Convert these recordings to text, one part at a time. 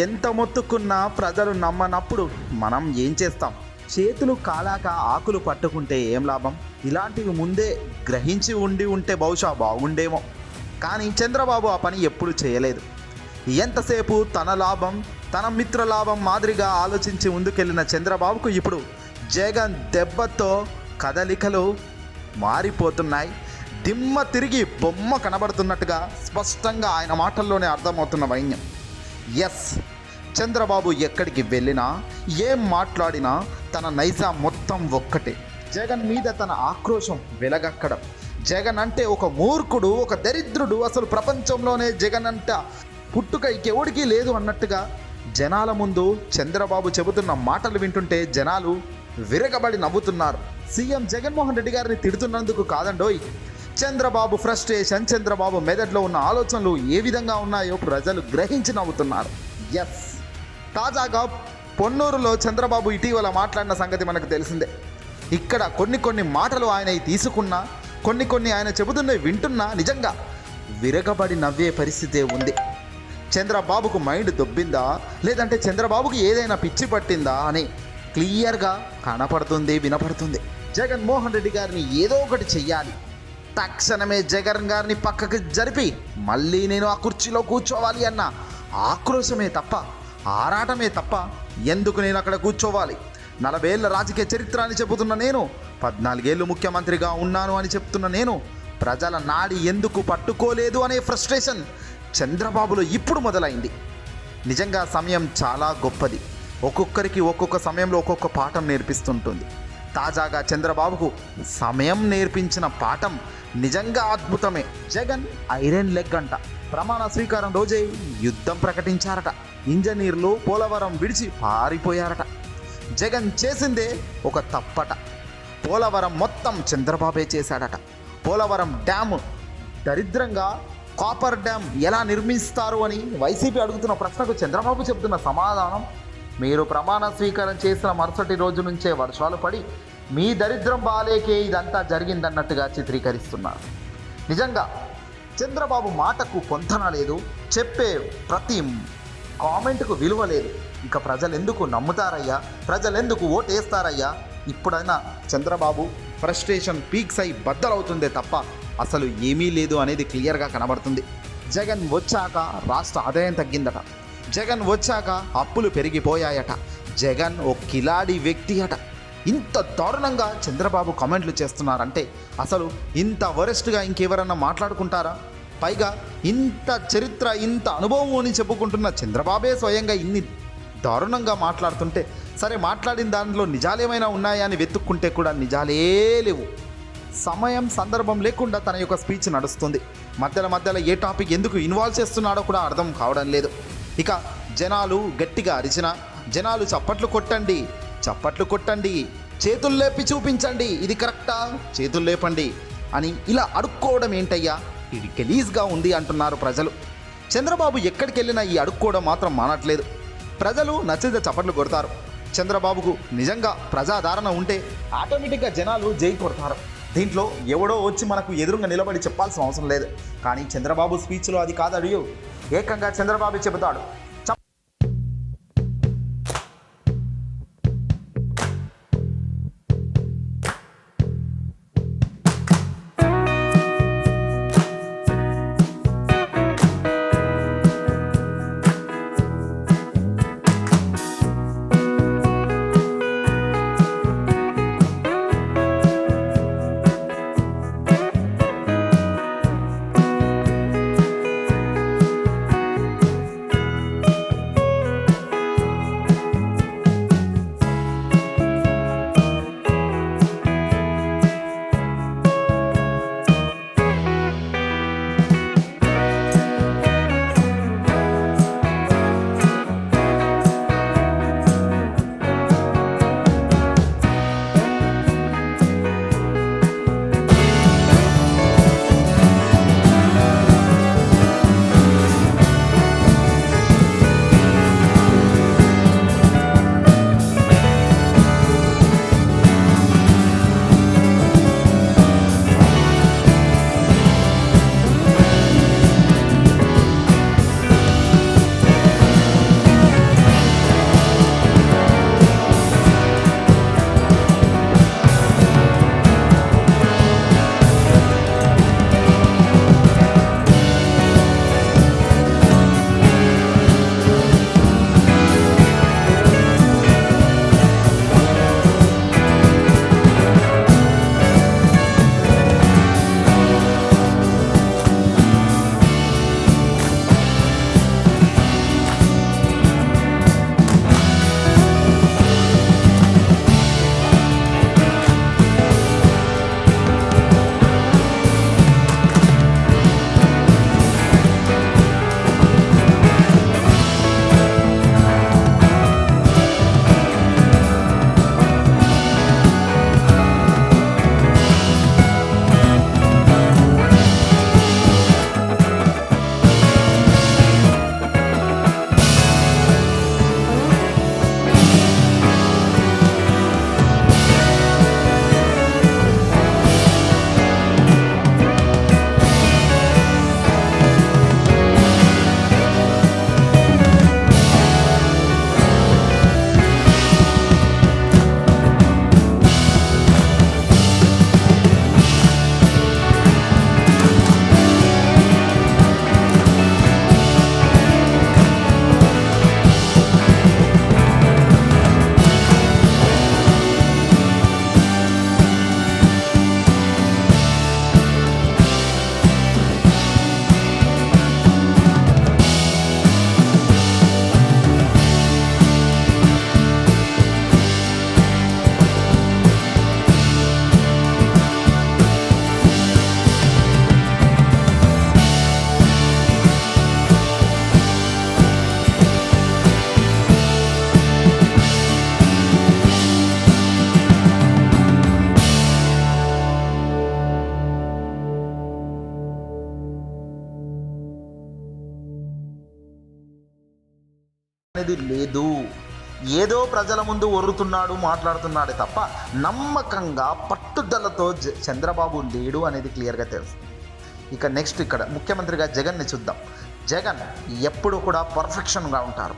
ఎంత మొత్తుకున్నా ప్రజలు నమ్మనప్పుడు మనం ఏం చేస్తాం? చేతులు కాలాక ఆకులు పట్టుకుంటే ఏం లాభం? ఇలాంటివి ముందే గ్రహించి ఉంటే బహుశా బాగుండేమో. కానీ చంద్రబాబు ఆ పని ఎప్పుడు చేయలేదు. ఎంతసేపు తన లాభం, తన మిత్ర లాభం మాదిరిగా ఆలోచించి ముందుకెళ్ళిన చంద్రబాబుకు ఇప్పుడు జగన్ దెబ్బతో కదలికలు మారిపోతున్నాయి. దిమ్మ తిరిగి బొమ్మ కనబడుతున్నట్టుగా స్పష్టంగా ఆయన మాటల్లోనే అర్థమవుతున్న వైన్యం. ఎస్, చంద్రబాబు ఎక్కడికి వెళ్ళినా ఏం మాట్లాడినా తన నైజం మొత్తం ఒక్కటే. జగన్ మీద తన ఆక్రోశం వెలగక్కడం. జగన్ అంటే ఒక మూర్ఖుడు, ఒక దరిద్రుడు, అసలు ప్రపంచంలోనే జగన్ అంట పుట్టుక ఇంకెవడికి లేదు అన్నట్టుగా జనాల ముందు చంద్రబాబు చెబుతున్న మాటలు వింటుంటే జనాలు విరగబడి నవ్వుతున్నారు. సీఎం జగన్మోహన్ రెడ్డి గారిని తిడుతున్నందుకు కాదండోయ్, చంద్రబాబు ఫ్రస్ట్రేషన్, చంద్రబాబు మెదడులో ఉన్న ఆలోచనలు ఏ విధంగా ఉన్నాయో ప్రజలు గ్రహించి నవ్వుతున్నారు. ఎస్, తాజాగా పొన్నూరులో చంద్రబాబు ఇటీవల మాట్లాడిన సంగతి మనకు తెలిసిందే. ఇక్కడ కొన్ని మాటలు ఆయన తీసుకున్నా, కొన్ని ఆయన చెబుతున్నవి వింటున్నా నిజంగా విరగబడి నవ్వే పరిస్థితే ఉంది. చంద్రబాబుకు మైండ్ దొబ్బిందా, లేదంటే చంద్రబాబుకి ఏదైనా పిచ్చి పట్టిందా అని క్లియర్గా కనపడుతుంది, వినపడుతుంది. జగన్మోహన్ రెడ్డి గారిని ఏదో ఒకటి చెయ్యాలి, తక్షణమే జగన్ గారిని పక్కకి జరిపి మళ్ళీ నేను ఆ కుర్చీలో కూర్చోవాలి అన్న ఆక్రోశమే తప్ప, ఆరాటమే తప్ప ఎందుకు నేను అక్కడ కూర్చోవాలి? 40 ఏళ్ల రాజకీయ చరిత్ర అని చెబుతున్న నేను, 14 ఏళ్ళు ముఖ్యమంత్రిగా ఉన్నాను అని చెప్తున్న నేను, ప్రజల నాడి ఎందుకు పట్టుకోలేదు అనే ఫ్రస్ట్రేషన్ చంద్రబాబులో ఇప్పుడు మొదలైంది. నిజంగా సమయం చాలా గొప్పది. ఒక్కొక్కరికి ఒక్కొక్క సమయంలో ఒక్కొక్క పాఠం నేర్పిస్తుంటుంది. తాజాగా చంద్రబాబుకు సమయం నేర్పించిన పాఠం నిజంగా అద్భుతమే. జగన్ ఐరన్ లెగ్ అంట. ప్రమాణ స్వీకారం రోజే యుద్ధం ప్రకటించారట. ఇంజనీర్లు పోలవరం విడిచి పారిపోయారట. జగన్ చేసిందే ఒక తప్పట. పోలవరం మొత్తం చంద్రబాబే చేశాడట. పోలవరం డ్యాము దరిద్రంగా కాపర్ డ్యామ్ ఎలా నిర్మిస్తారు అని వైసీపీ అడుగుతున్న ప్రశ్నకు చంద్రబాబు చెబుతున్న సమాధానం, మీరు ప్రమాణ స్వీకారం చేసిన మరుసటి రోజు నుంచే వర్షాలు పడి మీ దరిద్రం బాలేకే ఇదంతా జరిగిందన్నట్టుగా చిత్రీకరిస్తున్నారు. నిజంగా చంద్రబాబు మాటకు పొంతన లేదు, చెప్పే ప్రతి కామెంట్కు విలువ లేదు. ఇక ప్రజలెందుకు నమ్ముతారయ్యా, ప్రజలెందుకు ఓటేస్తారయ్యా? ఇప్పుడైనా చంద్రబాబు ఫ్రస్ట్రేషన్ పీక్స్ అయి బద్దలవుతుందే తప్ప అసలు ఏమీ లేదు అనేది క్లియర్గా కనబడుతుంది. జగన్ వచ్చాక రాష్ట్ర ఆదాయం తగ్గిందట. జగన్ వచ్చాక అప్పులు పెరిగిపోయాయట. జగన్ ఓ కిలాడి వ్యక్తి అట. ఇంత దారుణంగా చంద్రబాబు కామెంట్లు చేస్తున్నారంటే అసలు ఇంత వరెస్ట్గా ఇంకెవరన్నా మాట్లాడుకుంటారా? పైగా ఇంత చరిత్ర, ఇంత అనుభవం అని చెప్పుకుంటున్న చంద్రబాబే స్వయంగా ఇన్ని దారుణంగా మాట్లాడుతుంటే, సరే మాట్లాడిన దానిలో నిజాలేమైనా ఉన్నాయా అని వెతుక్కుంటే కూడా నిజాలే లేవు. సమయం సందర్భం లేకుండా తన యొక్క స్పీచ్ నడుస్తుంది. మధ్యలో ఏ టాపిక్ ఎందుకు ఇన్వాల్వ్ చేస్తున్నాడో కూడా అర్థం కావడం లేదు. ఇక జనాలు గట్టిగా అరిచినా, జనాలు చప్పట్లు కొట్టండి, చేతులు లేపి చూపించండి, ఇది కరెక్టా, చేతులు లేపండి అని ఇలా అడుక్కోవడం ఏంటయ్యా, ఇది గలీజ్గా ఉంది అంటున్నారు ప్రజలు. చంద్రబాబు ఎక్కడికి వెళ్ళినా ఈ అడుక్కోవడం మాత్రం మానట్లేదు. ప్రజలు నచ్చితే చప్పట్లు కొడతారు. చంద్రబాబుకు నిజంగా ప్రజాదరణ ఉంటే ఆటోమేటిక్గా జనాలు జై కొడతారు. దీంట్లో ఎవడో వచ్చి మనకు ఎదురుగా నిలబడి చెప్పాల్సిన అవసరం లేదు. కానీ చంద్రబాబు స్పీచ్లో అది కాదు అడియో, ఏకంగా చంద్రబాబు చెబుతాడు. అనేది లేదు. ఏదో ప్రజల ముందు ఒర్రుతున్నాడు, మాట్లాడుతున్నాడే తప్ప నమ్మకంగా పట్టుదలతో చంద్రబాబు లేడు అనేది క్లియర్గా తెలుసు. ఇక నెక్స్ట్ ఇక్కడ ముఖ్యమంత్రిగా జగన్ని చూద్దాం. జగన్ ఎప్పుడు కూడా పర్ఫెక్షన్గా ఉంటారు.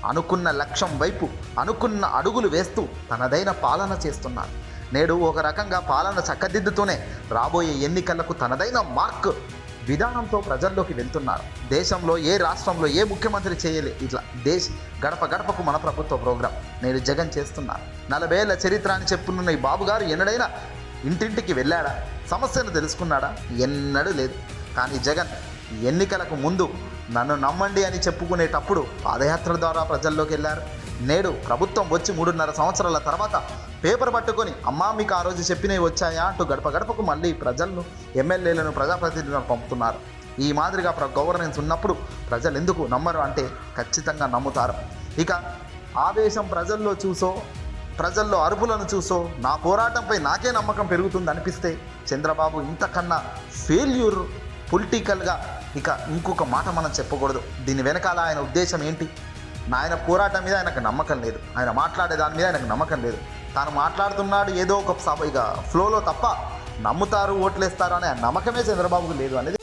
అనుకున్న లక్ష్యం వైపు అనుకున్న అడుగులు వేస్తూ తనదైన పాలన చేస్తున్నారు. నేడు ఒక రకంగా పాలన చక్కదిద్దుతూనే రాబోయే ఎన్నికలకు తనదైన మార్క్ విధానంతో ప్రజల్లోకి వెళ్తున్నారు. దేశంలో ఏ రాష్ట్రంలో ఏ ముఖ్యమంత్రి చేయలే ఇట్లా గడప గడపకు మన ప్రభుత్వ ప్రోగ్రాం నేడు జగన్ చేస్తున్నారు. 40 ఏళ్ల చరిత్ర అని చెప్పుకున్న ఈ బాబు గారు ఎన్నడైనా ఇంటింటికి వెళ్ళాడా, సమస్యను తెలుసుకున్నాడా? ఎన్నడూ లేదు. కానీ జగన్ ఎన్నికలకు ముందు నన్ను నమ్మండి అని చెప్పుకునేటప్పుడు పాదయాత్ర ద్వారా ప్రజల్లోకి వెళ్ళారు. నేడు ప్రభుత్వం వచ్చి 3.5 సంవత్సరాల తర్వాత పేపర్ పట్టుకొని అమ్మా మీకు ఆ రోజు చెప్పినవి వచ్చాయా అంటూ గడప గడపకు మళ్ళీ ప్రజలను, ఎమ్మెల్యేలను, ప్రజాప్రతినిధులను పంపుతున్నారు. ఈ మాదిరిగా గవర్నెన్స్ ఉన్నప్పుడు ప్రజలు ఎందుకు నమ్మరు అంటే ఖచ్చితంగా నమ్ముతారు. ఇక ఆవేశం ప్రజల్లో చూసో, ప్రజల్లో అరుపులను చూసో నా పోరాటంపై నాకే నమ్మకం పెరుగుతుంది అనిపిస్తే చంద్రబాబు ఇంతకన్నా ఫెయిల్యూర్ పొలిటికల్గా ఇక ఇంకొక మాట మనం చెప్పకూడదు. దీని వెనకాల ఆయన ఉద్దేశం ఏంటి? ఆయన పోరాటం మీద ఆయనకు నమ్మకం లేదు, ఆయన మాట్లాడే దాని మీద ఆయనకు నమ్మకం లేదు. తాను మాట్లాడుతున్నాడు ఏదో ఒక ఇక ఫ్లోలో తప్ప నమ్ముతారు, ఓట్లేస్తారు అనే నమ్మకమే చంద్రబాబుకు లేదు అనేది